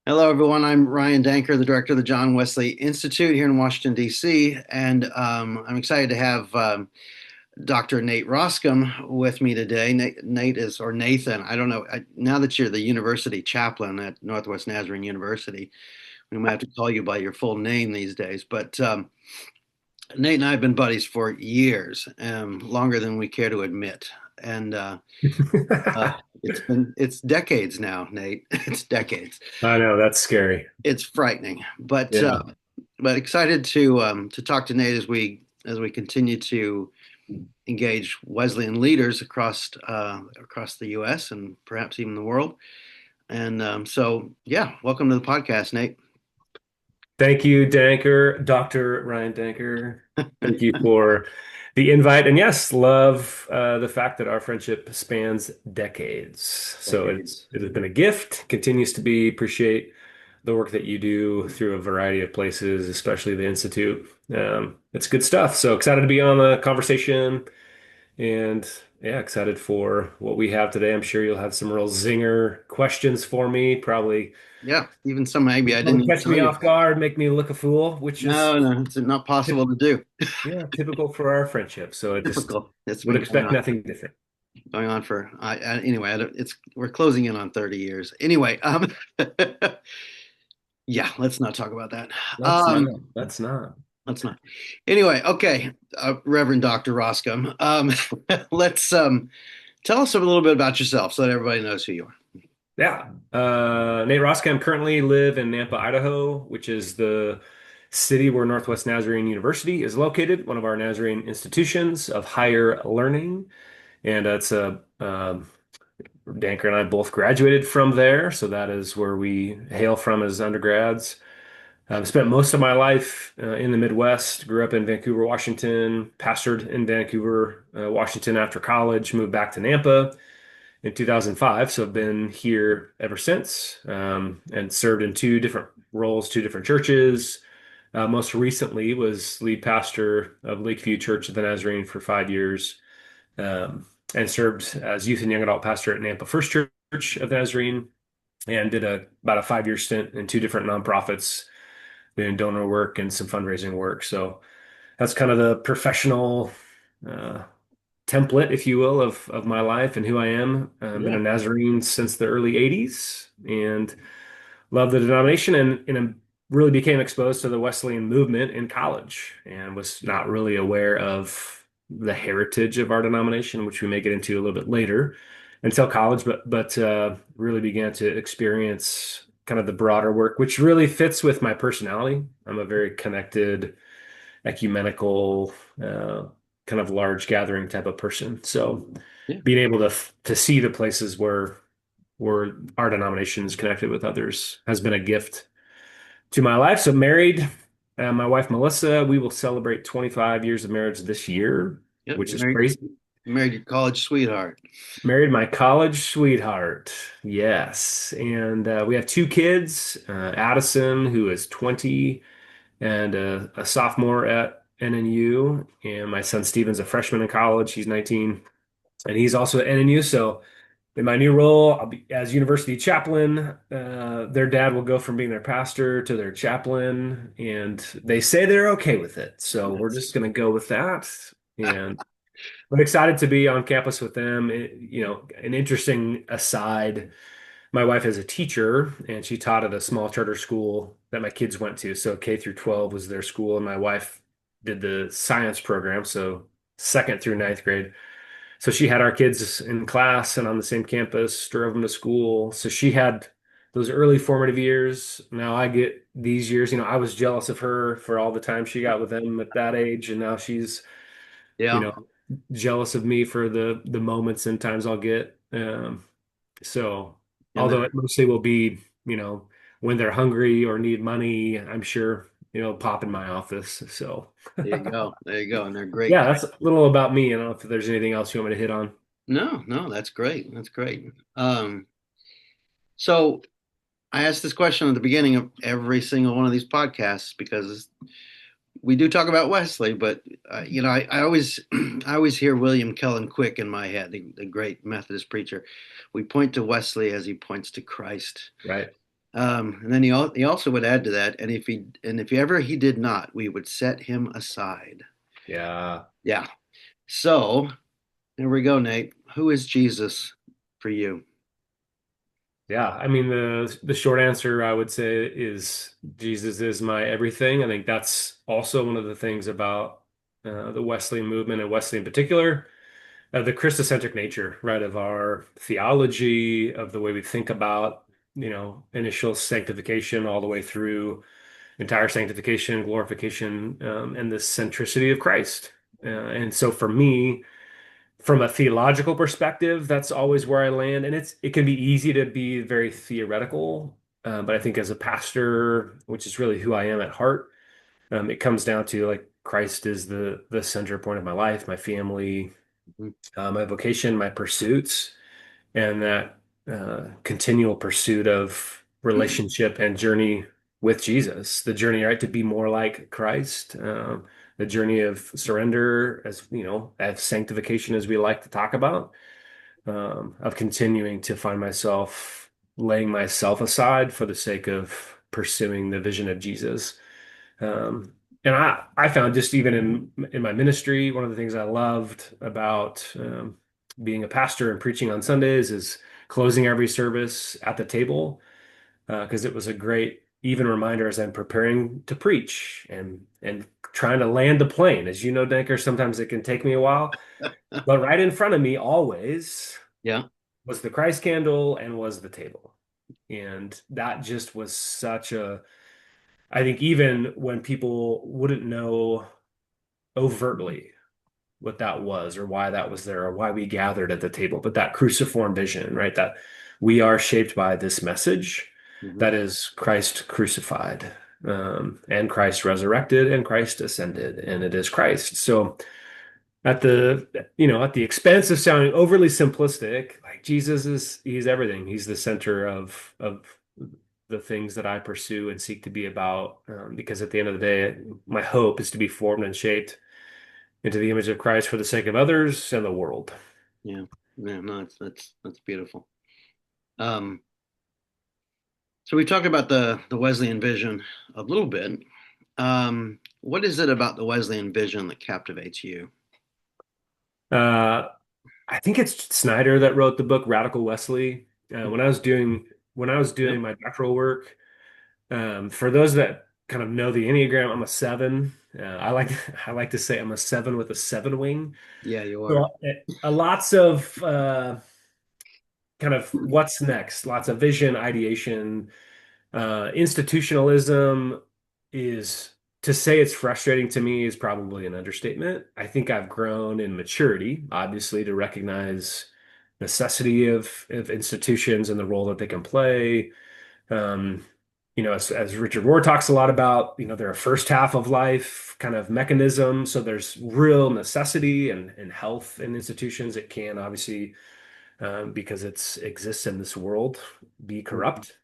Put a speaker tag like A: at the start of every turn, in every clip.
A: Hello, everyone. I'm Ryan Danker, the director of the John Wesley Institute here in Washington, D.C., and I'm excited to have Dr. Nate Roskam with me today. Nate is, or Nathan, I don't know. Now that you're the university chaplain at Northwest Nazarene University, we might have to call you by your full name these days. But Nate and I have been buddies for years, longer than we care to admit. And it's decades now, Nate. It's decades.
B: I know that's scary.
A: It's frightening,
B: Yeah.
A: but excited to talk to Nate as we continue to engage Wesleyan leaders across the U.S. and perhaps even the world. And so, yeah, welcome to the podcast, Nate.
B: Thank you, Danker, Dr. Ryan Danker. Thank you for the invite. And yes, love the fact that our friendship spans decades. So
A: Decades.
B: it has been a gift, continues to be. Appreciate the work that you do through a variety of places, especially the Institute. It's good stuff. So excited to be on the conversation. And yeah, excited for what we have today. I'm sure you'll have some real zinger questions for me. Probably
A: Yeah, even some maybe I didn't
B: probably
A: even
B: catch
A: tell
B: me
A: you.
B: off guard, make me look a fool, which is
A: No, no, it's not possible to do.
B: yeah, typical for our friendship. So I just
A: Typical. It's
B: would
A: been going
B: expect
A: on
B: nothing different.
A: for anyway. It's we're closing in on 30 years. Anyway, yeah, let's not talk about that.
B: Let's not.
A: Um,
B: Let's not.
A: Let's not. Anyway, okay, Reverend Dr. Roskam, let's tell us a little bit about yourself so that everybody knows who you are.
B: Yeah. Nate Roskam currently live in Nampa, Idaho, which is the city where Northwest Nazarene University is located, one of our Nazarene institutions of higher learning. And it's a Danker and I both graduated from there, so that is where we hail from as undergrads. I've spent most of my life in the Midwest, grew up in Vancouver, Washington, pastored in Vancouver, Washington after college, moved back to Nampa in 2005. So I've been here ever since and served in two different roles, two different churches. Most recently was lead pastor of Lakeview Church of the Nazarene for 5 years and served as youth and young adult pastor at Nampa First Church of the Nazarene and did about a 5 year stint in two different nonprofits doing donor work and some fundraising work. So that's kind of the professional uh, template, if you will, of my life and who I am. I've been
A: Yeah,
B: a Nazarene since the early 80s and love the denomination and really became exposed to the Wesleyan movement in college and was not really aware of the heritage of our denomination, which we may get into a little bit later until college, but really began to experience kind of the broader work, which really fits with my personality. I'm a very connected, ecumenical, kind of large gathering type of person. So
A: yeah,
B: being able to see the places where our denomination is connected with others has been a gift to my life. So married, my wife Melissa, we will celebrate 25 years of marriage this year,
A: yep.
B: which is crazy.
A: You married your college sweetheart.
B: Married my college sweetheart. Yes. And we have two kids, Addison, who is 20 and a sophomore at NNU, and my son Steven's a freshman in college. He's 19 and he's also at NNU. So in my new role, I'll be as university chaplain. Their dad will go from being their pastor to their chaplain, and they say they're okay with it. So we're
A: That's
B: just going to go with that. And I'm excited to be on campus with them. An interesting aside. My wife is a teacher, and she taught at a small charter school that my kids went to. So K through 12 was their school, and my wife did the science program, so second through ninth grade. So she had our kids in class and on the same campus, drove them to school. So she had those early formative years. Now I get these years. I was jealous of her for all the time she got with them at that age, and now she's, you
A: yeah,
B: know, jealous of me for the moments and times I'll get. So
A: and
B: although it mostly will be, when they're hungry or need money, I'm sure, pop in my office. So
A: there you go, there you go, and they're great.
B: yeah, that's a little about me. I don't know if there's anything else you want me to hit on.
A: No, no, that's great. That's great. So I asked this question at the beginning of every single one of these podcasts because we do talk about Wesley, but I always I always hear William Kellen Quick in my head, the great Methodist preacher. We point to Wesley as he points to Christ.
B: Right.
A: And then he also would add to that, and if ever he did not, we would set him aside.
B: Yeah.
A: Yeah. So there we go, Nate. Who is Jesus for you?
B: Yeah, I mean the short answer I would say is Jesus is my everything. I think that's also one of the things about the Wesleyan movement and Wesley in particular, the Christocentric nature, right, of our theology, of the way we think about, initial sanctification all the way through entire sanctification, glorification, and the centricity of Christ. And so for me, from a theological perspective, that's always where I land. And it can be easy to be very theoretical, but I think as a pastor, which is really who I am at heart, it comes down to like Christ is the center point of my life, my family,
A: Mhm.
B: my vocation, my pursuits, and that continual pursuit of relationship and journey with Jesus, the journey, right, to be more like Christ, the journey of surrender, as as sanctification, as we like to talk about, of continuing to find myself laying myself aside for the sake of pursuing the vision of Jesus. And I found just even in my ministry, one of the things I loved about being a pastor and preaching on Sundays is closing every service at the table, because it was a great even reminder as I'm preparing to preach and trying to land the plane. As you know, Danker, sometimes it can take me a while, but right in front of me always
A: Yeah.
B: was the Christ candle and was the table. And that just was such a, I think even when people wouldn't know overtly what that was or why that was there or why we gathered at the table, but that cruciform vision, right? That we are shaped by this message
A: Hmm.
B: that is Christ crucified, and Christ resurrected and Christ ascended, and it is Christ. So at the expense of sounding overly simplistic, like he's everything. He's the center of the things that I pursue and seek to be about, because at the end of the day, my hope is to be formed and shaped into the image of Christ for the sake of others and the world.
A: Yeah. Yeah. No, that's beautiful. Um, so we talked about the Wesleyan vision a little bit. What is it about the Wesleyan vision that captivates you?
B: Uh, I think it's Snyder that wrote the book Radical Wesley. When I was doing
A: Yep.
B: my doctoral work, for those that kind of know the Enneagram, I'm a seven. I like to say I'm a seven with a seven wing.
A: Yeah, you are.
B: So lots of kind of what's next, lots of vision, ideation, institutionalism is to say it's frustrating to me is probably an understatement. I think I've grown in maturity, obviously, to recognize necessity of institutions and the role that they can play. Um, as Richard Rohr talks a lot about, they're a first half of life kind of mechanism. So there's real necessity and health in institutions. It can obviously, because it exists in this world, be
A: Mhm.
B: corrupt.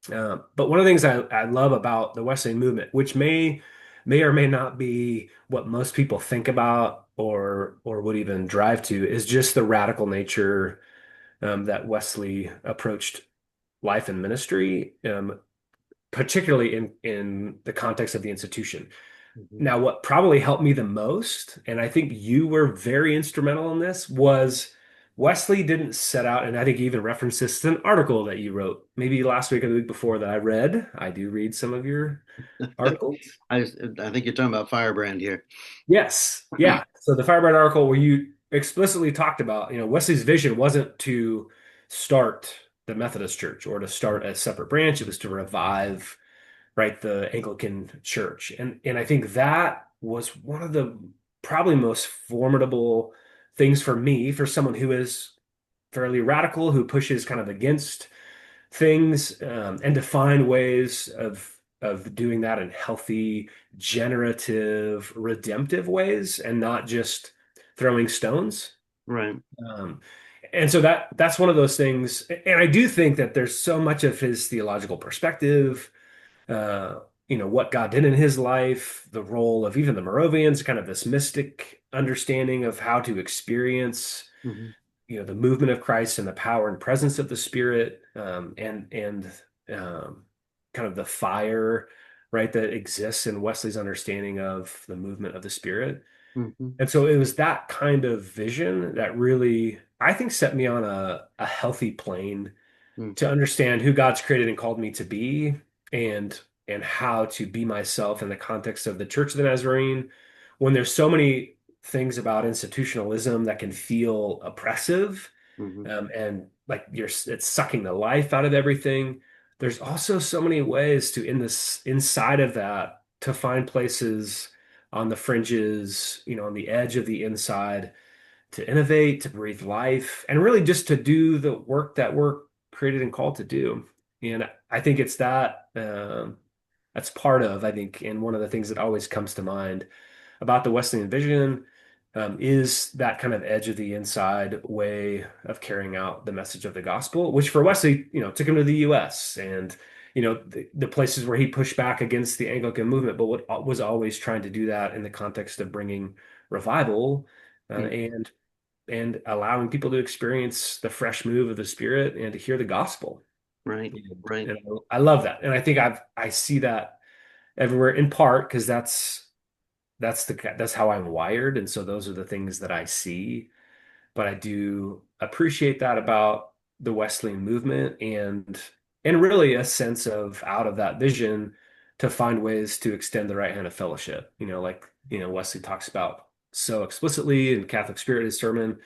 B: But one of the things I love about the Wesleyan movement, which may or may not be what most people think about or would even drive to, is just the radical nature, that Wesley approached life and ministry, particularly in the context of the institution.
A: Mhm.
B: Now, what probably helped me the most, and I think you were very instrumental in this, was Wesley didn't set out, and I think you even referenced this in an article that you wrote maybe last week or the week before that I read. I do read some of your articles.
A: I think you're talking about Firebrand here.
B: Yes. Yeah. So the Firebrand article where you explicitly talked about, Wesley's vision wasn't to start the Methodist Church or to start a separate branch. It was to revive, right, the Anglican Church. And I think that was one of the probably most formidable things for me, for someone who is fairly radical, who pushes kind of against things, and to find ways of doing that in healthy, generative, redemptive ways, and not just throwing stones.
A: Right.
B: Um, and so that's one of those things. And I do think that there's so much of his theological perspective, uh, what God did in his life, the role of even the Moravians, kind of this mystic understanding of how to experience,
A: Hmm.
B: the movement of Christ and the power and presence of the Spirit, and um, kind of the fire, right, that exists in Wesley's understanding of the movement of the Spirit.
A: Hmm.
B: And so it was that kind of vision that really, I think, set me on a healthy plane to
A: Hmm.
B: understand who God's created and called me to be, and how to be myself in the context of the Church of the Nazarene when there's so many things about institutionalism that can feel oppressive,
A: Hmm.
B: and like it's sucking the life out of everything. There's also so many ways to in this inside of that to find places on the fringes, on the edge of the inside, to innovate, to breathe life, and really just to do the work that we're created and called to do. And I think it's that that's part of, I think, and one of the things that always comes to mind about the Wesleyan vision is that kind of edge of the inside way of carrying out the message of the gospel, which for Wesley, took him to the U.S. and the places where he pushed back against the Anglican movement, but what was always trying to do that in the context of bringing revival and allowing people to experience the fresh move of the Spirit and to hear the gospel.
A: Right,
B: And,
A: right.
B: and I love that, and I think I see that everywhere in part because that's how I'm wired, and so those are the things that I see. But I do appreciate that about the Wesleyan movement and really a sense of out of that vision to find ways to extend the right hand of fellowship. Like Wesley talks about so explicitly in Catholic Spirit, his sermon.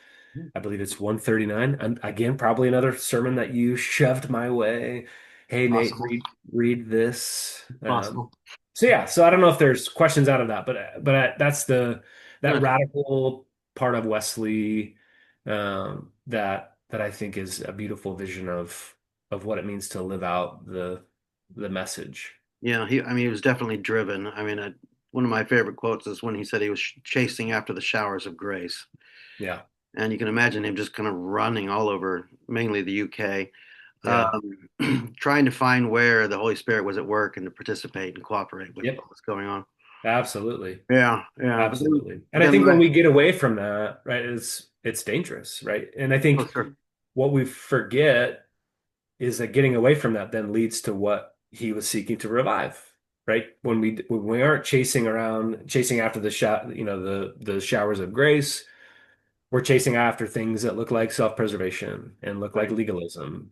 B: I believe it's 139. And again, probably another sermon that you shoved my way. Hey, Nate,
A: Possible,
B: read this.
A: possible.
B: So yeah, so I don't know if there's questions out of that, but that's that
A: Good.
B: radical part of Wesley that I think is a beautiful vision of what it means to live out the message.
A: Yeah, I mean, he was definitely driven. I mean, one of my favorite quotes is when he said he was chasing after the showers of grace.
B: Yeah,
A: And you can imagine him just kind of running all over, mainly the UK,
B: yeah,
A: trying to find where the Holy Spirit was at work and to participate and cooperate with
B: yep,
A: what was going on.
B: absolutely.
A: Yeah, yeah.
B: Absolutely.
A: But
B: And I
A: then
B: think when we get away from that, right, it's dangerous, right? And I
A: oh,
B: think
A: sure.
B: what we forget is that getting away from that then leads to what he was seeking to revive, right? When we aren't chasing after the showers of grace, we're chasing after things that look like self-preservation and look like
A: Right.
B: legalism.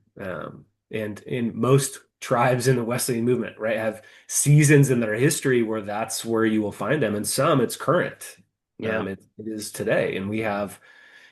B: And in most tribes in the Wesleyan movement, right, have seasons in their history where that's where you will find them. And some it's current.
A: Yeah.
B: It is today. And we have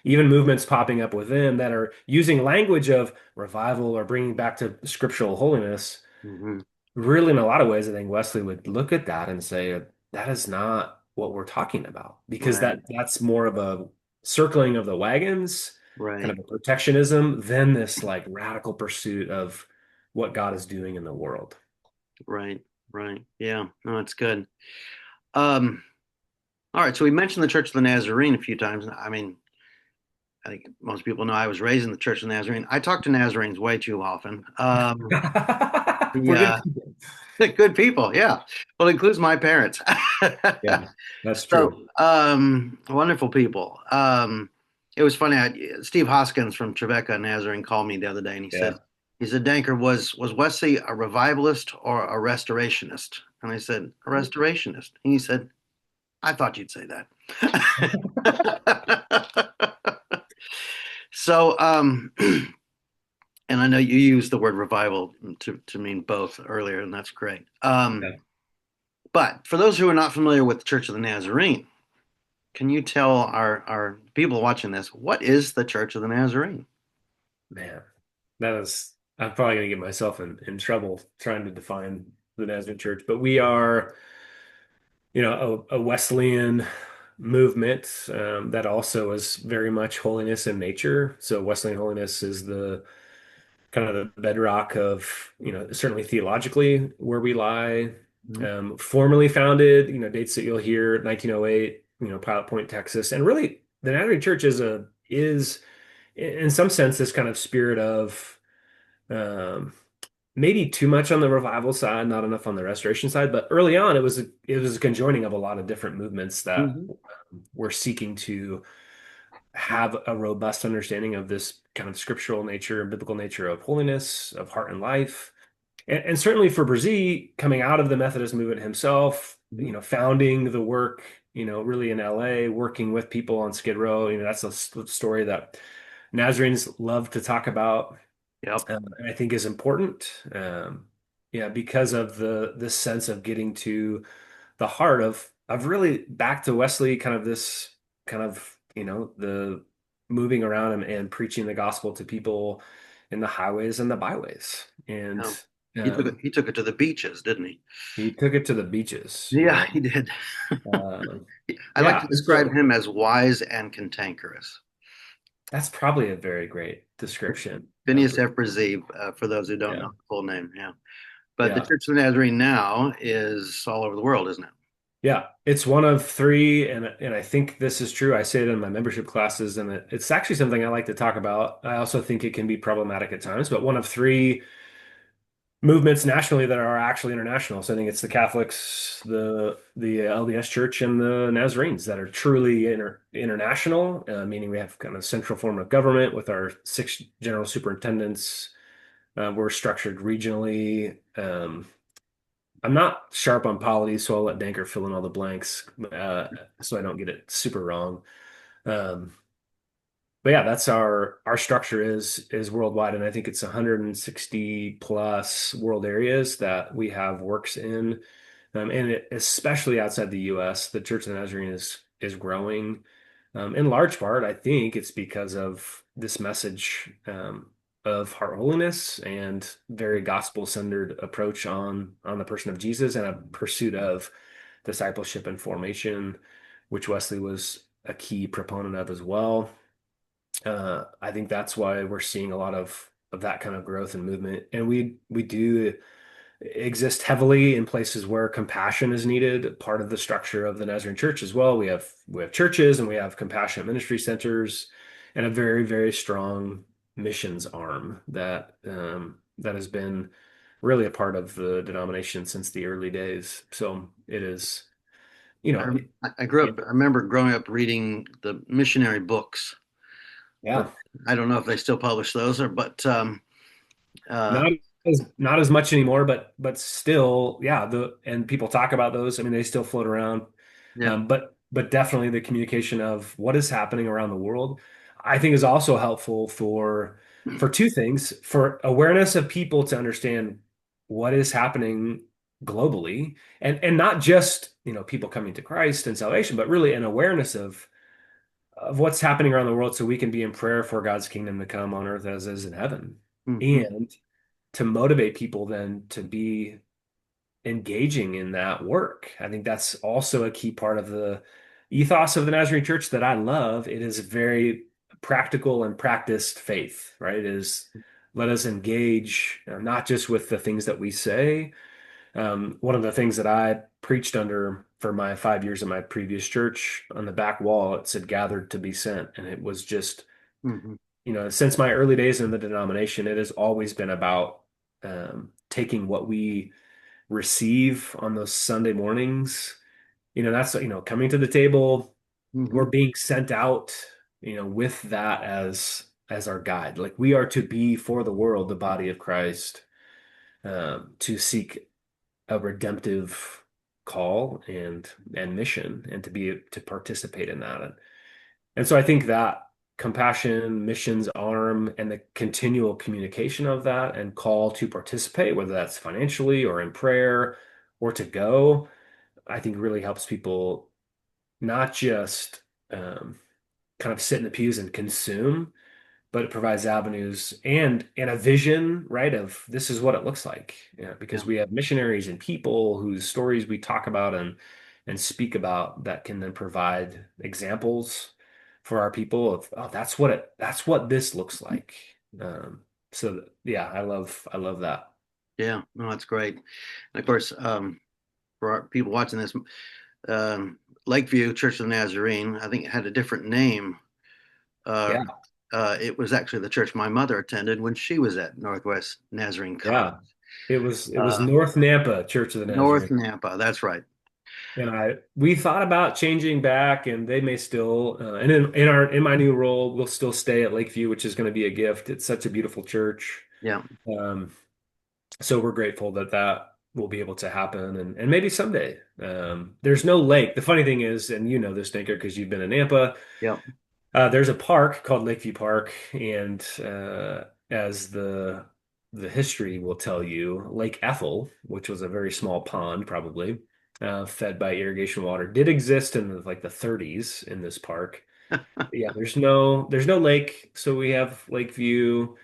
B: even movements popping up within that are using language of revival or bringing back to scriptural holiness.
A: Hmm.
B: Really, in a lot of ways, I think Wesley would look at that and say, that is not what we're talking about, because
A: Right.
B: that's more of a circling of the wagons, kind
A: Right.
B: of a protectionism, than this like radical pursuit of what God is doing in the world.
A: Right. Right. Yeah. No, it's good. Um, all right. So we mentioned the Church of the Nazarene a few times. I mean, I think most people know I was raised in the Church of the Nazarene. I talk to Nazarenes way too often.
B: We're good
A: Yeah,
B: people.
A: good people. Yeah. Well, it includes my parents.
B: Yeah, that's true.
A: So, wonderful people. It was funny. Steve Hoskins from Tribeca Nazarene called me the other day, and
B: Yeah.
A: he said, Danker, was Wesley a revivalist or a restorationist? And I said, a restorationist. And he said, I thought you'd say that. So, and I know you used the word revival to mean both earlier, and that's great.
B: Yeah.
A: But for those who are not familiar with the Church of the Nazarene, can you tell our people watching this what is the Church of the Nazarene?
B: Man, I'm probably going to get myself in trouble trying to define the Nazarene Church, but we are, a Wesleyan movement that also is very much holiness in nature. So Wesleyan holiness is the kind of the bedrock of, certainly theologically where we lie.
A: Mhm.
B: Formally founded, dates that you'll hear, 1908, Pilot Point, Texas. And really the Nazarene Church is in some sense this kind of spirit of um, maybe too much on the revival side, not enough on the restoration side. But early on, it was a conjoining of a lot of different movements that
A: Mhm.
B: were seeking to have a robust understanding of this kind of scriptural nature and biblical nature of holiness, of heart and life. and certainly for Brzee, coming out of the Methodist movement himself,
A: Mhm.
B: founding the work, really in LA, working with people on Skid Row, that's a story that Nazarenes love to talk about,
A: Yep.
B: and I think is important. Yeah, because of the this sense of getting to the heart of really back to Wesley, kind of this kind of, the moving around and preaching the gospel to people in the highways and the byways. And
A: Yeah.
B: um,
A: He took it to the beaches, didn't he?
B: he took it to the beaches,
A: Yeah, he did.
B: Um,
A: I like to
B: yeah,
A: describe
B: so
A: him as wise and cantankerous.
B: that's probably a very great description of
A: Phineas F. Brzee, for those who don't know
B: yeah,
A: the full name. Yeah. But the
B: yeah.
A: Church of the Nazarene now is all over the world, isn't it?
B: Yeah, it's one of three, and I think this is true. I say it in my membership classes, and it's actually something I like to talk about. I also think it can be problematic at times, but one of three movements nationally that are actually international. So I think it's the Catholics, the LDS Church, and the Nazarenes that are truly international, meaning we have kind of central form of government with our six general superintendents. We're structured regionally. I'm not sharp on polity, so I'll let Danker fill in all the blanks, so I don't get it super wrong. Um, but yeah, that's our structure is worldwide, and I think it's 160 plus world areas that we have works in, and especially outside the U.S., the Church of the Nazarene is growing. In large part, I think it's because of this message of heart holiness and very gospel-centered approach on the person of Jesus and a pursuit of discipleship and formation, which Wesley was a key proponent of as well. I think that's why we're seeing a lot of that kind of growth and movement. And we do exist heavily in places where compassion is needed, part of the structure of the Nazarene Church as well. We have churches and we have compassionate ministry centers and a very, very strong missions arm that has been really a part of the denomination since the early days. So it is, you
A: I,
B: know,
A: I grew
B: it,
A: up, I remember growing up reading the missionary books, but
B: yeah.
A: I don't know if they still publish those or, but uh,
B: Not as much anymore, but still, yeah. And people talk about those. I mean, they still float around.
A: yeah.
B: But definitely the communication of what is happening around the world, I think is also helpful for two things: for awareness of people to understand what is happening globally, and not just people coming to Christ and salvation, but really an awareness of what's happening around the world, so we can be in prayer for God's kingdom to come on earth as is in heaven,
A: Mhm.
B: and to motivate people then to be engaging in that work. I think that's also a key part of the ethos of the Nazarene Church that I love. It is very practical and practiced faith, right? It is let us engage not just with the things that we say. One of the things that I preached under for my 5 years at my previous church, on the back wall, it said gathered to be sent. And it was just,
A: Mhm.
B: since my early days in the denomination, it has always been about taking what we receive on those Sunday mornings. That's, coming to the table. We're
A: Mhm.
B: being sent out, with that as our guide. Like we are to be for the world, the body of Christ, to seek a redemptive call and mission, and to participate in that. And so I think that compassion, missions arm, and the continual communication of that and call to participate, whether that's financially or in prayer or to go, I think really helps people not just kind of sit in the pews and consume, but it provides avenues and a vision, right, of this is what it looks like. Yeah,
A: Yeah.
B: because we have missionaries and people whose stories we talk about and speak about that can then provide examples for our people of, oh, that's what this looks like. Um, so yeah, I love that.
A: Yeah. No, that's great. And of course, for our people watching this, um, Lakeview Church of the Nazarene, I think it had a different name. Uh,
B: Yeah,
A: it was actually the church my mother attended when she was at Northwest Nazarene College.
B: yeah. It was
A: Uh,
B: North Nampa Church of the
A: North
B: Nazarene.
A: Nampa, that's right.
B: And we thought about changing back, and they may still, and in my new role, we'll still stay at Lakeview, which is going to be a gift. It's such a beautiful church.
A: Yeah.
B: Um, So we're grateful that that will be able to happen, and maybe someday. There's no lake. The funny thing is, and you know this, Danker, because you've been in Nampa.
A: Yep.
B: There's a park called Lakeview Park, and as the history will tell you, Lake Ethel, which was a very small pond, probably fed by irrigation water, did exist in like the 30s in this park. Yeah, there's no lake, so we have Lakeview.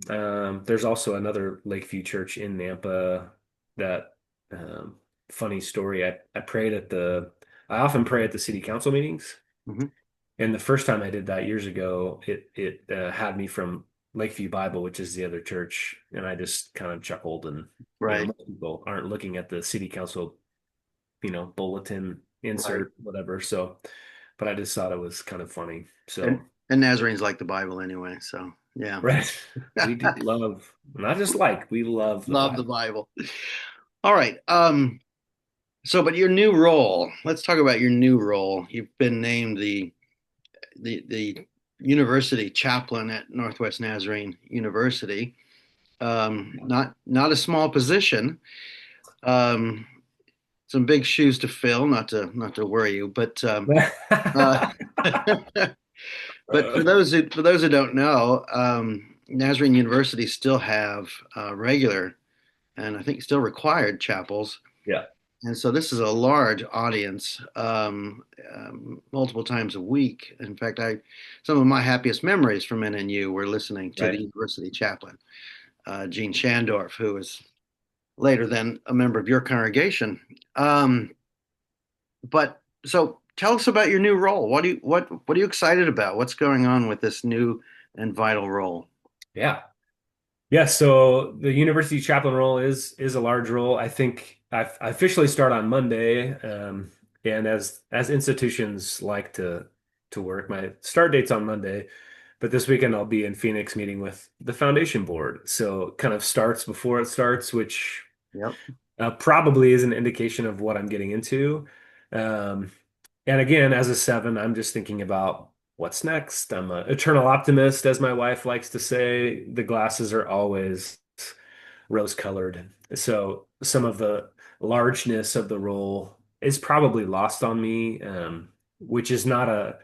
B: There's also another Lakeview Church in Nampa that um, funny story. I prayed at the I often pray at the city council meetings.
A: Hmm.
B: And the first time I did that years ago, it had me from Lakeview Bible, which is the other church, and I just kind of chuckled. And
A: Right.
B: most people aren't looking at the city council, bulletin
A: Right.
B: insert, whatever. So, but I just thought it was kind of funny.
A: And
B: So,
A: and Nazarenes like the Bible anyway, so yeah.
B: right, we do love, not just like, we love the
A: Love the
B: Bible.
A: Bible. All right. So but your new role, let's talk about your new role. You've been named the university chaplain at Northwest Nazarene University. Not a small position. Um, some big shoes to fill. Not to worry you, but uh, but for those who don't know, Nazarene University still have regular and I think still required chapels.
B: Yeah,
A: And so this is a large audience, multiple times a week. In fact, some of my happiest memories from NNU were listening to the
B: right.
A: university chaplain, Gene Shandorf, who was later then a member of your congregation. Um, but so tell us about your new role. What are you excited about? What's going on with this new and vital role?
B: Yeah. Yeah, so the university chaplain role is a large role. I think I officially start on Monday, and as institutions like to work, my start date's on Monday, but this weekend I'll be in Phoenix meeting with the foundation board. So it kind of starts before it starts, which
A: Yep.
B: probably is an indication of what I'm getting into. Um, and again, as a seven, I'm just thinking about what's next. I'm an eternal optimist, as my wife likes to say. The glasses are always rose-colored. So some of the largeness of the role is probably lost on me, which is not a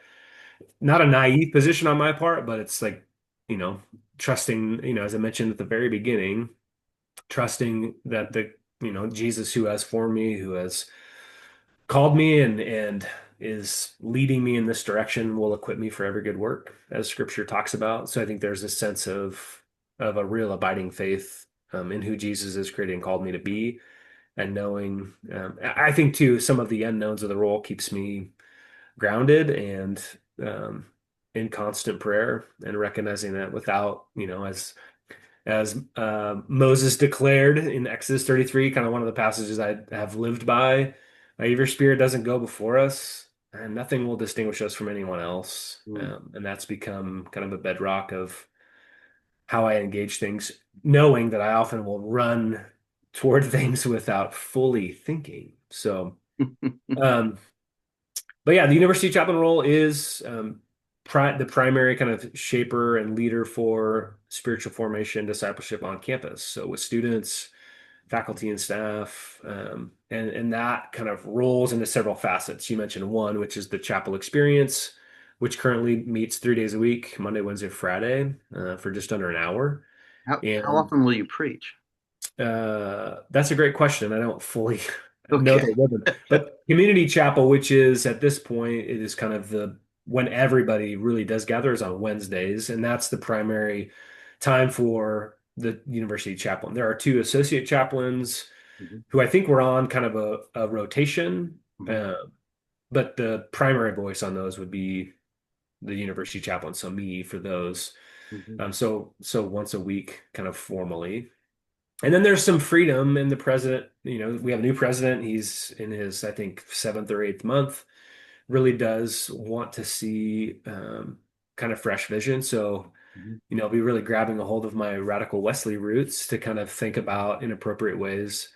B: naive position on my part, but it's like, you know, trusting, as I mentioned at the very beginning, trusting that Jesus who has formed me, who has called me and is leading me in this direction will equip me for every good work, as scripture talks about. So I think there's a sense of a real abiding faith in who Jesus has created and called me to be, and knowing I think too some of the unknowns of the role keeps me grounded and um, in constant prayer, and recognizing that without, as Moses declared in Exodus 33, kind of one of the passages I have lived by, your spirit doesn't go before us, and nothing will distinguish us from anyone else.
A: Mm.
B: And that's become kind of a bedrock of how I engage things, knowing that I often will run toward things without fully thinking. So, um, but yeah, the university chaplain role is the primary kind of shaper and leader for spiritual formation, discipleship on campus. So with students, faculty, and staff, and that kind of rolls into several facets. You mentioned one, which is the chapel experience, which currently meets 3 days a week, Monday, Wednesday, Friday, for just under an hour.
A: How
B: And
A: often will you preach?
B: that's a great question. I don't fully know
A: Okay.
B: the rhythm, but community chapel, which is at this point, it is kind of the when everybody really does gather is on Wednesdays, and that's the primary time for the university chaplain. There are two associate chaplains
A: Mhm.
B: who I think we're on kind of a rotation,
A: Mhm.
B: uh, but the primary voice on those would be the university chaplain, so me for those.
A: Mhm.
B: So once a week, kind of formally. And then there's some freedom in the president. We have a new president. He's in his, I think, seventh or eighth month. Really does want to see kind of fresh vision. So,
A: Mhm.
B: I'll be really grabbing a hold of my radical Wesley roots to kind of think about in appropriate ways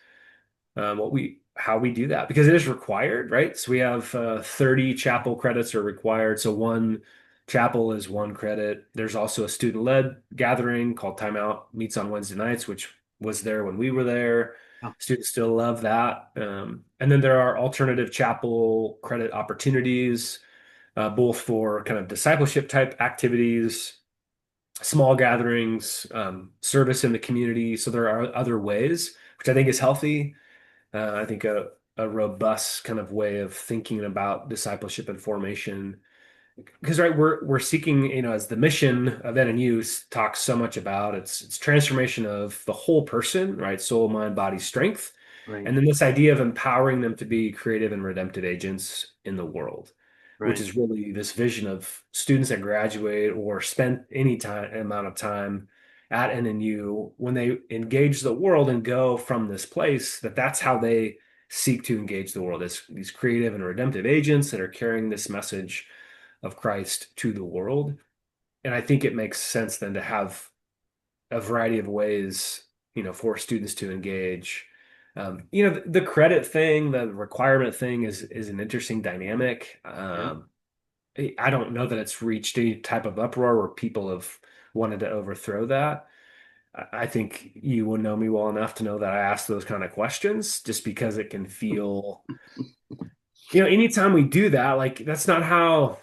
B: how we do that, because it is required, right? So we have 30 chapel credits are required. So one chapel is one credit. There's also a student-led gathering called Timeout, meets on Wednesday nights, which was there when we were there.
A: Oh,
B: Students still love that. And then there are alternative chapel credit opportunities, both for kind of discipleship type activities, small gatherings, service in the community. So there are other ways, which I think is healthy. I think a robust kind of way of thinking about discipleship and formation. Because right, we're seeking, as the mission of NNU talks so much about, it's transformation of the whole person, right? Soul, mind, body, strength.
A: right,
B: And then this idea of empowering them to be creative and redemptive agents in the world, which
A: right.
B: is really this vision of students that graduate or spend any time amount of time at NNU when they engage the world and go from this place, that's how they seek to engage the world as these creative and redemptive agents that are carrying this message of Christ to the world. And I think it makes sense then to have a variety of ways, for students to engage. The credit thing, the requirement thing is an interesting dynamic.
A: Yeah.
B: I don't know that it's reached any type of uproar where people have wanted to overthrow that. I think you will know me well enough to know that I ask those kind of questions just because it can feel, anytime we do that, like that's not how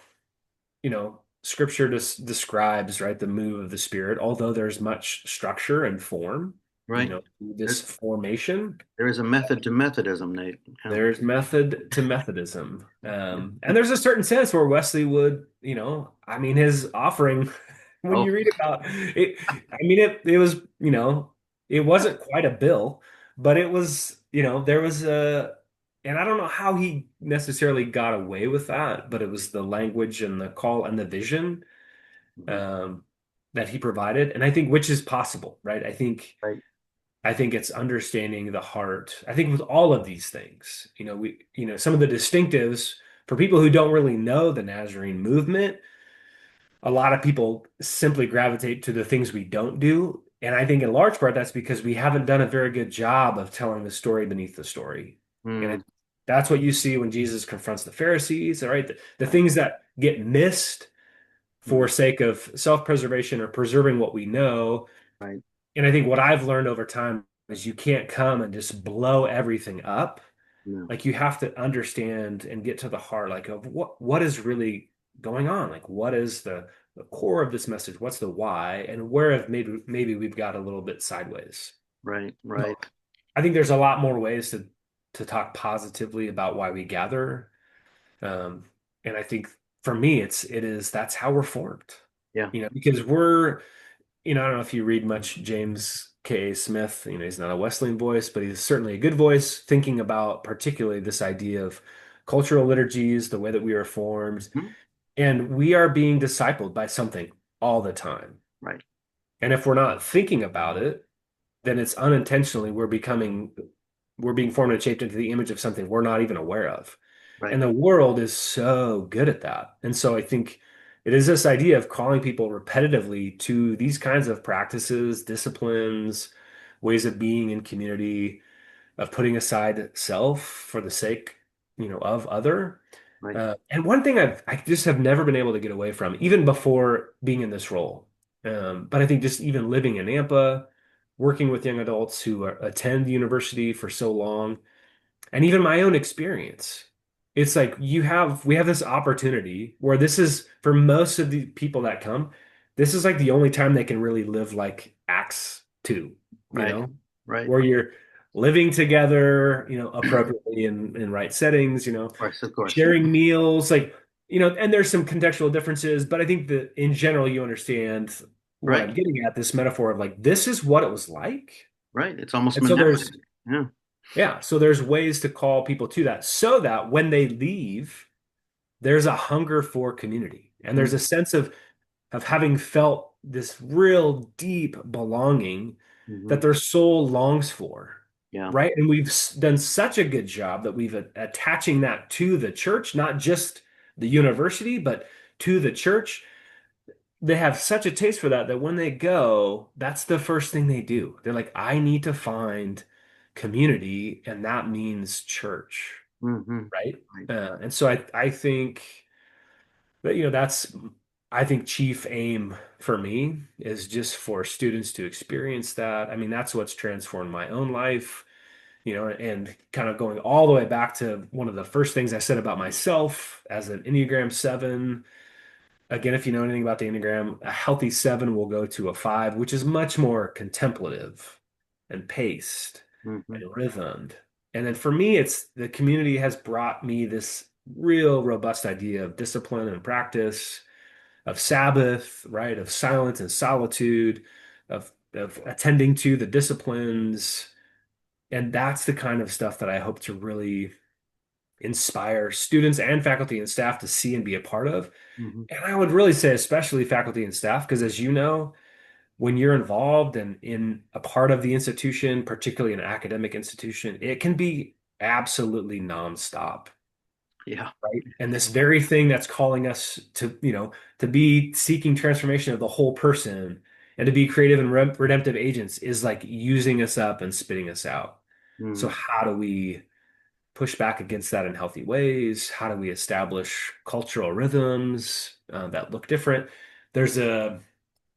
B: scripture just describes, right, the move of the spirit, although there's much structure and form,
A: Right.
B: this
A: There,
B: formation.
A: there is a method to Methodism, Nate. Yeah.
B: There's method to Methodism. And there's a certain sense where Wesley would, I mean, his offering, when
A: Oh,
B: you read about it, I mean, it was, it wasn't quite a bill, but it was, there was and I don't know how he necessarily got away with that, but it was the language and the call and the vision
A: mhm,
B: um, that he provided, and I think which is possible, right?
A: right.
B: I think it's understanding the heart. I think with all of these things, some of the distinctives for people who don't really know the Nazarene movement, a lot of people simply gravitate to the things we don't do. And I think in large part that's because we haven't done a very good job of telling the story beneath the story. And
A: Mm,
B: that's what you see when Jesus confronts the Pharisees, right? The
A: right.
B: things that get missed
A: Mm,
B: for sake of self-preservation or preserving what we know.
A: right.
B: And I think what I've learned over time is you can't come and just blow everything up.
A: No.
B: Like you have to understand and get to the heart, like of what is really going on. Like what is the core of this message? What's the why? And where have maybe we've got a little bit sideways.
A: Right. Right.
B: So I think there's a lot more ways to talk positively about why we gather. Um, and I think for me, that's how we're formed.
A: Yeah.
B: Because I don't know if you read much James K. Smith. He's not a Wesleyan voice, but he's certainly a good voice, thinking about particularly this idea of cultural liturgies, the way that we are formed,
A: Mhm,
B: and we are being discipled by something all the time.
A: right.
B: And if we're not thinking about it, then it's unintentionally we're being formed and shaped into the image of something we're not even aware of.
A: Right.
B: And the world is so good at that. And so I think it is this idea of calling people repetitively to these kinds of practices, disciplines, ways of being in community, of putting aside self for the sake, of other.
A: Right.
B: And one thing I just have never been able to get away from, even before being in this role. But I think just even living in Nampa, working with young adults who attend the university for so long, and even my own experience, it's like we have this opportunity where this is for most of the people that come, this is like the only time they can really live like Acts 2,
A: Right. Right.
B: where you're living together, appropriately in right settings,
A: Of course. Of course.
B: sharing meals, like, and there's some contextual differences, but I think that in general you understand what
A: Right.
B: I'm getting at, this metaphor of like this is what it was like.
A: Right. It's almost
B: And so
A: monastic.
B: there's
A: Yeah.
B: yeah, so there's ways to call people to that so that when they leave, there's a hunger for community. And
A: Mm,
B: there's a sense of having felt this real deep belonging
A: mhm,
B: that their soul longs for,
A: yeah.
B: right? And we've done such a good job that we've attaching that to the church, not just the university, but to the church. They have such a taste for that that when they go, that's the first thing they do. They're like, I need to find community, and that means church,
A: Hmm.
B: right?
A: Right.
B: And so I think that, I think chief aim for me is just for students to experience that. I mean, that's what's transformed my own life, and kind of going all the way back to one of the first things I said about myself as an Enneagram 7. Again, if you know anything about the Enneagram, a healthy 7 will go to a 5, which is much more contemplative and paced
A: Hmm.
B: and rhythmed. And then for me, it's the community has brought me this real robust idea of discipline and practice, of Sabbath, right? Of silence and solitude, of attending to the disciplines. And that's the kind of stuff that I hope to really inspire students and faculty and staff to see and be a part of.
A: Hmm.
B: And I would really say, especially faculty and staff, because as you know, when you're involved and in a part of the institution, particularly an academic institution, it can be absolutely nonstop,
A: Yeah.
B: right? And this very thing that's calling us to, to be seeking transformation of the whole person and to be creative and redemptive agents is like using us up and spitting us out. So
A: Mm.
B: how do we push back against that in healthy ways? How do we establish cultural rhythms that look different? There's a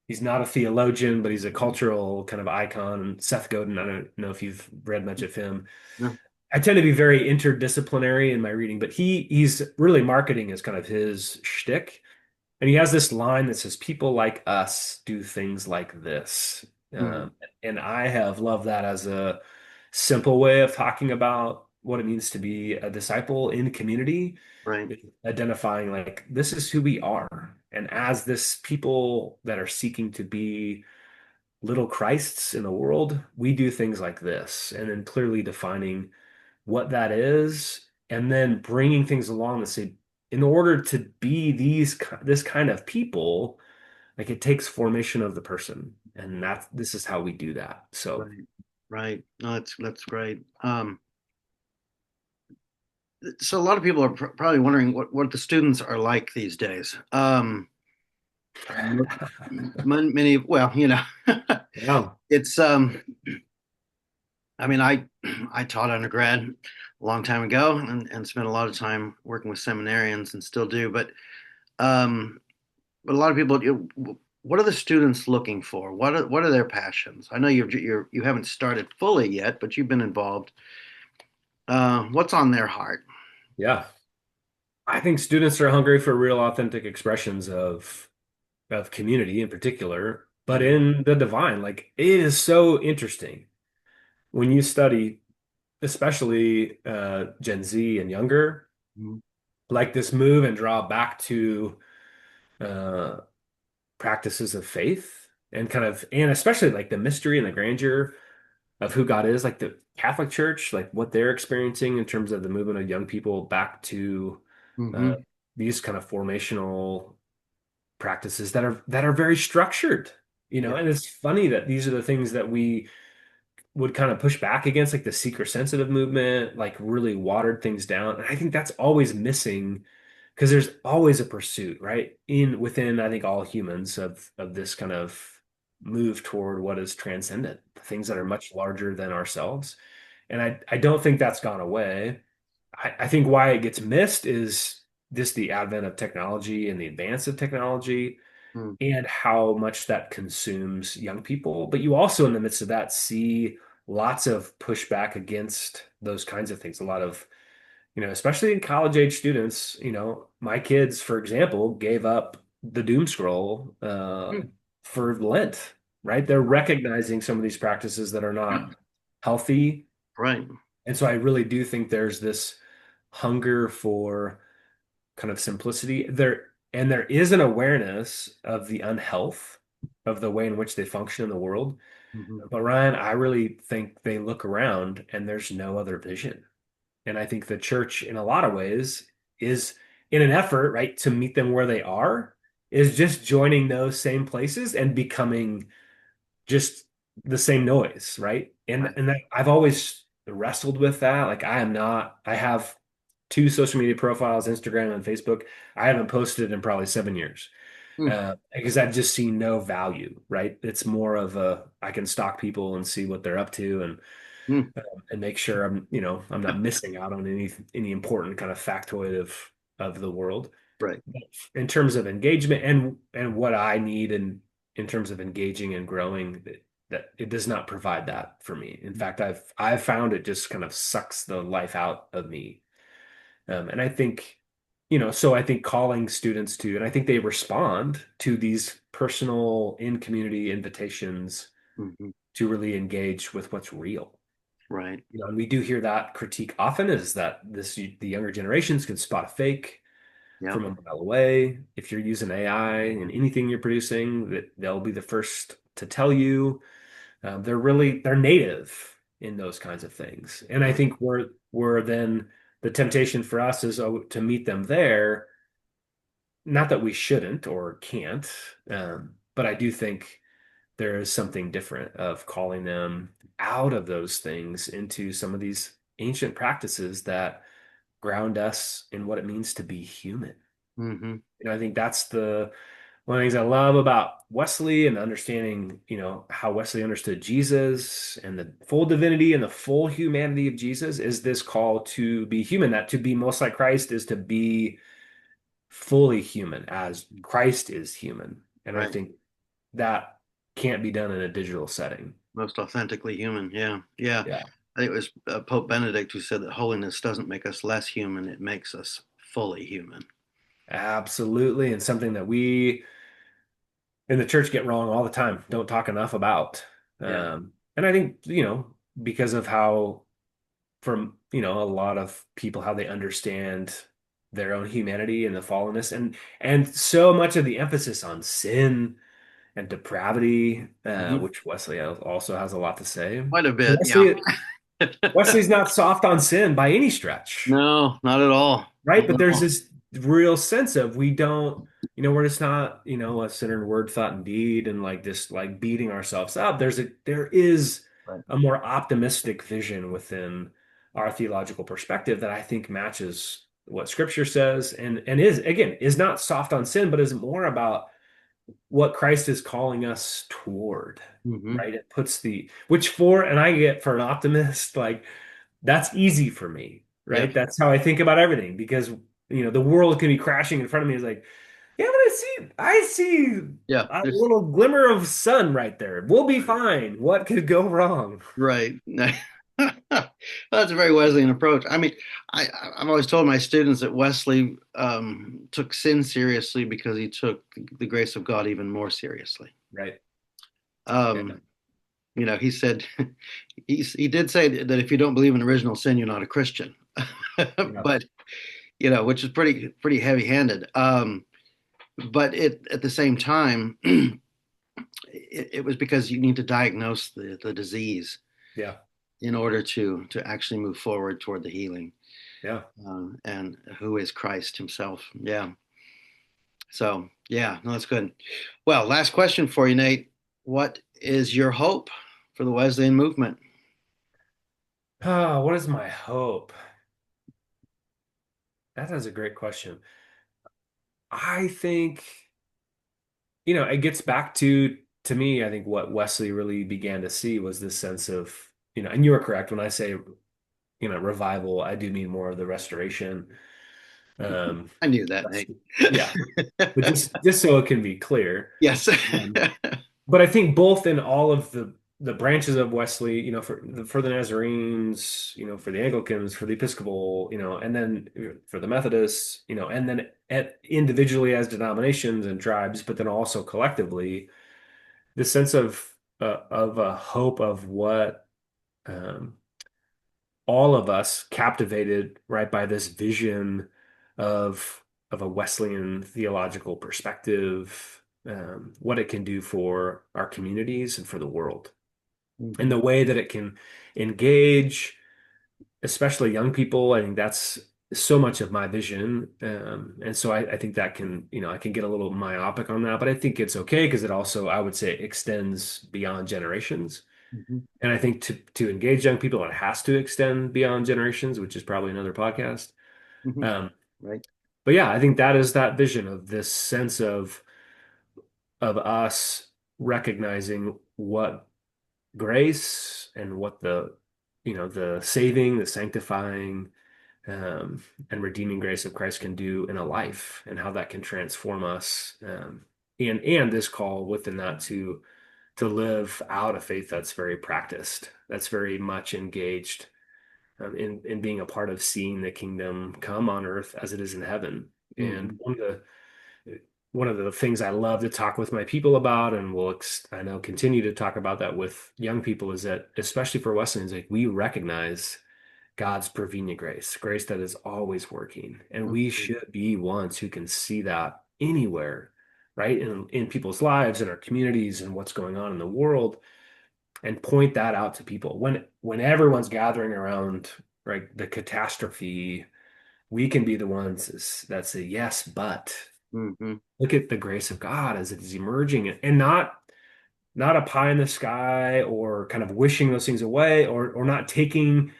B: He's not a theologian, but he's a cultural kind of icon. Seth Godin, I don't know if you've read much of him.
A: No.
B: I tend to be very interdisciplinary in my reading, but he's really marketing as kind of his shtick. And he has this line that says, "People like us do things like this."
A: Mm.
B: And I have loved that as a simple way of talking about what it means to be a disciple in community,
A: Right.
B: identifying like this is who we are. And as this people that are seeking to be little Christs in the world, we do things like this. And then clearly defining what that is, and then bringing things along that say, in order to be this kind of people, like it takes formation of the person, and this is how we do that. So
A: Right. Right. No, that's great. So a lot of people are probably wondering what the students are like these days. Many, well,
B: yeah,
A: it's I mean, I taught undergrad a long time ago and spent a lot of time working with seminarians and still do. Um, but a lot of people, what are the students looking for? What are their passions? I know you haven't started fully yet, but you've been involved. What's on their heart?
B: yeah. I think students are hungry for real authentic expressions of community in particular, but
A: Mm-hmm.
B: in the divine. Like it is so interesting when you study, especially Gen Z and younger, like this move and draw back to uh, practices of faith and and especially like the mystery and the grandeur of who God is, like the Catholic Church, like what they're experiencing in terms of the movement of young people back to uh,
A: Mm-hmm.
B: these kind of formational practices that are very structured,
A: Yeah.
B: and it's funny that these are the things that we would kind of push back against, like the seeker sensitive movement, like really watered things down. And I think that's always missing because there's always a pursuit, right? Within, I think, all humans of this kind of move toward what is transcendent, things that are much larger than ourselves. And I don't think that's gone away. I think why it gets missed is just the advent of technology and the advance of technology
A: Mm.
B: and how much that consumes young people. But you also, in the midst of that, see lots of pushback against those kinds of things. A lot of, especially in college age students, my kids, for example, gave up the doom scroll
A: Mm.
B: for Lent, right? They're recognizing some of these practices that are not healthy.
A: Right.
B: And so I really do think there's this hunger for kind of simplicity there, and there is an awareness of the unhealth of the way in which they function in the world.
A: Hmm.
B: But Ryan, I really think they look around and there's no other vision. And I think the church, in a lot of ways, is in an effort, right, to meet them where they are, is just joining those same places and becoming just the same noise, right? And
A: Right.
B: and that I've always wrestled with that. Like I have two social media profiles, Instagram and Facebook. I haven't posted in probably 7 years.
A: Mm.
B: Because I've just seen no value, right? It's more of I can stalk people and see what they're up to
A: Mm.
B: and make sure I'm not missing out on any important kind of factoid of the world.
A: Right.
B: In terms of engagement and what I need in terms of engaging and growing, that it does not provide that for me. In fact, I've found it just kind of sucks the life out of me. And I think, so I think calling students to, and I think they respond to these personal in community invitations
A: Hmm.
B: to really engage with what's real.
A: Right.
B: And we do hear that critique often is that the younger generations can spot a fake
A: Yep.
B: from a mile away. If you're using AI in anything you're producing, that they'll be the first to tell you. They're native in those kinds of things, and I
A: Right.
B: think we're then the temptation for us is to meet them there. Not that we shouldn't or can't, but I do think there is something different of calling them out of those things into some of these ancient practices that ground us in what it means to be human.
A: Hmm.
B: I think that's the one of the things I love about Wesley and understanding, how Wesley understood Jesus and the full divinity and the full humanity of Jesus is this call to be human. That to be most like Christ is to be fully human as Christ is human. And I
A: Right.
B: think that can't be done in a digital setting.
A: Most authentically human. Yeah. Yeah.
B: Yeah,
A: I think it was Pope Benedict who said that holiness doesn't make us less human, it makes us fully human.
B: absolutely. And something that we in the church get wrong all the time, don't talk enough about.
A: Yeah.
B: And I think, because of how, from, a lot of people, how they understand their own humanity and the fallenness and so much of the emphasis on sin and depravity,
A: Hmm.
B: which Wesley also has a lot to say.
A: Quite a bit. Yeah.
B: Wesley's not soft on sin by any stretch.
A: No, not at all.
B: Right?
A: Not
B: But
A: at
B: there's
A: all.
B: this real sense of we don't, we're just not, a sinner in word, thought, and deed, and like this, like beating ourselves up. There is
A: Right.
B: a more optimistic vision within our theological perspective that I think matches what Scripture says, and is not soft on sin, but is more about what Christ is calling us toward.
A: Hmm.
B: Right? It puts and I get for an optimist, like that's easy for me,
A: Yep.
B: right? That's how I think about everything because the world can be crashing in front of me. It's like, yeah, but I see
A: Yeah.
B: a
A: There's
B: little glimmer of sun right there. We'll be fine. What could go wrong?
A: right. Well, that's a very Wesleyan approach. I mean, I've always told my students that Wesley took sin seriously because he took the grace of God even more seriously.
B: Right. Yeah.
A: Um, he said he did say that if you don't believe in original sin, you're not a Christian.
B: Yeah.
A: But which is pretty heavy-handed. But at the same time, it was because you need to diagnose the disease
B: Yeah.
A: in order to actually move forward toward the healing.
B: Yeah.
A: And who is Christ Himself? Yeah. So yeah, no, that's good. Well, last question for you, Nate. What is your hope for the Wesleyan movement?
B: What is my hope? That is a great question. I think, it gets back to me, I think what Wesley really began to see was this sense of, and you are correct when I say, revival, I do mean more of the restoration. Um,
A: I knew that,
B: that's,
A: Nate.
B: yeah, but just so it can be clear.
A: Yes.
B: Um, but I think both in all of the branches of Wesley, for the Nazarenes, for the Anglicans, for the Episcopal, and then for the Methodists, and then individually as denominations and tribes, but then also collectively, the sense of a hope of what um, all of us captivated right by this vision of a Wesleyan theological perspective, what it can do for our communities and for the world, and
A: Mhm.
B: the way that it can engage, especially young people. I think that's so much of my vision, and so I think that can, I can get a little myopic on that, but I think it's okay because it also, I would say, extends beyond generations.
A: Mhm.
B: And I think to engage young people, it has to extend beyond generations, which is probably another podcast.
A: Mhm.
B: Um,
A: Right.
B: but yeah, I think that is that vision of this sense of us recognizing what grace and what the saving, the sanctifying, and redeeming grace of Christ can do in a life, and how that can transform us. And this call within that to live out a faith that's very practiced, that's very much engaged in being a part of seeing the kingdom come on earth as it is in heaven. And
A: Hmm.
B: one of the things I love to talk with my people about, and I know continue to talk about that with young people, is that especially for Wesleyans, like we recognize God's prevenient grace, grace that is always working, and we
A: Hmm.
B: should be ones who can see that anywhere, right, in people's lives, in our communities, and what's going on in the world, and point that out to people when everyone's gathering around, right, the catastrophe. We can be the ones that say yes, but
A: Hmm.
B: look at the grace of God as it is emerging, and not a pie in the sky, or kind of wishing those things away, or not taking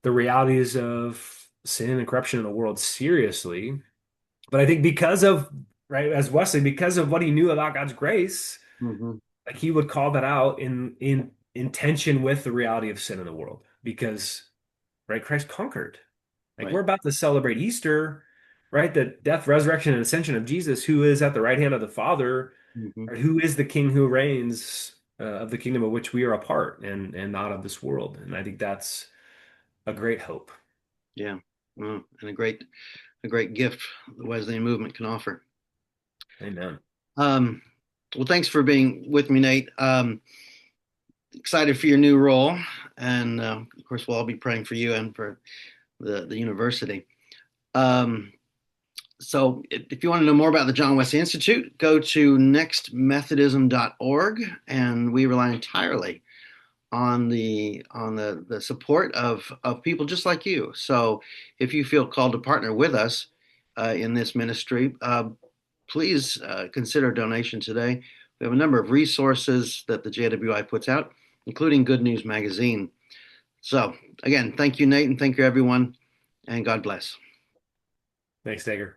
B: the realities of sin and corruption in the world seriously. But I think because of, right, as Wesley, because of what he knew about God's grace,
A: Hmm.
B: like he would call that out in tension with the reality of sin in the world, because, right, Christ conquered. Like we're
A: Right.
B: about to celebrate Easter, right? The death, resurrection, and ascension of Jesus, who is at the right hand of the Father,
A: Hmm.
B: or who is the King who reigns, of the kingdom of which we are a part, and not of this world. And I think that's a great hope.
A: Yeah. Well, and a great gift the Wesleyan movement can offer.
B: Amen.
A: Um, well, thanks for being with me, Nate. Excited for your new role, and of course, we'll all be praying for you and for the university. Um, so, if you want to know more about the John Wesley Institute, go to nextmethodism.org, and we rely entirely on the support of people just like you. So, if you feel called to partner with us in this ministry, please consider a donation today. We have a number of resources that the JWI puts out, including Good News Magazine. So, again, thank you, Nate, and thank you, everyone, and God bless.
B: Thanks, Danker.